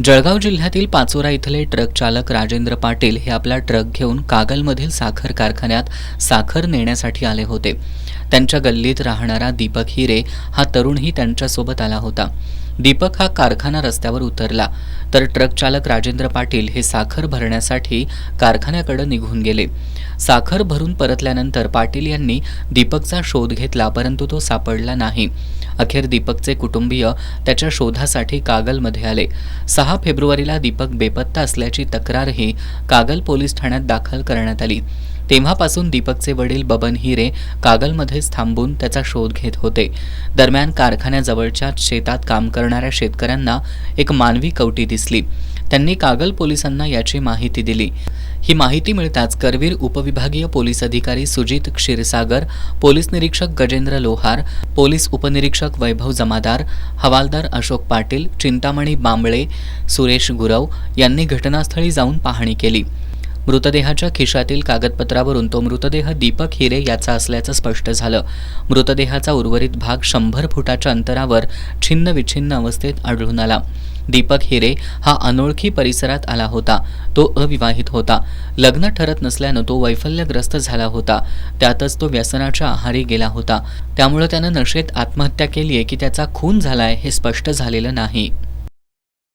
जळगाव जिल्ह्यातील पाचोरा इथले ट्रक चालक राजेंद्र पाटील हे आपला ट्रक घेऊन कागलमधील साखर कारखान्यात साखर नेण्यासाठी आले होते। त्यांच्या गल्लीत राहणारा दीपक हिरे हा तरुणही त्यांच्यासोबत आला होता। दीपक हा कारखाना रस्त्यावर उतरला तर ट्रक चालक राजेंद्र पाटील हे साखर भरण्यासाठी कारखान्याकडे निघून गेले। साखर भरून परतल्यानंतर पाटील यांनी दीपकचा शोध घेतला, परंतु तो सापडला नाही। अखेर दीपकचे कुटुंबीय त्याच्या शोधासाठी कागलमध्ये आले। 6 फेब्रुवारीला दीपक बेपत्ता असल्याची तक्रारही कागल पोलीस ठाण्यात दाखल करण्यात आली। तेव्हापासून दीपकचे वडील बबन हिरे कागलमध्येच थांबून त्याचा शोध घेत होते। दरम्यान कारखान्याजवळच्या शेतात काम करणाऱ्या शेतकऱ्यांना एक मानवी कवटी दिसली। त्यांनी कागल पोलिसांना याची माहिती दिली। ही माहिती मिळताच करवीर उपविभागीय पोलीस अधिकारी सुजित क्षीरसागर, पोलीस निरीक्षक गजेंद्र लोहार, पोलीस उपनिरीक्षक वैभव जमादार, हवालदार अशोक पाटील, चिंतामणी बांबळे, सुरेश गुरव यांनी घटनास्थळी जाऊन पाहणी केली। मृतदेहाच्या खिशातील कागदपत्रावरून तो मृतदेह दीपक हिरे याचा असल्याचं स्पष्ट झालं। मृतदेहाचा उर्वरित भाग 100 फुटाच्या अंतरावर छिन्न विछिन्न अवस्थेत आढळून आला। दीपक हिरे हा अनोळखी परिसरात आला होता। तो अविवाहित होता। लग्न ठरत नसल्यानं तो वैफल्यग्रस्त झाला होता। त्यातच तो व्यसनाच्या आहारी गेला होता। त्यामुळे त्यानं नशेत आत्महत्या केली आहे की त्याचा खून झालाय हे स्पष्ट झालेलं नाही।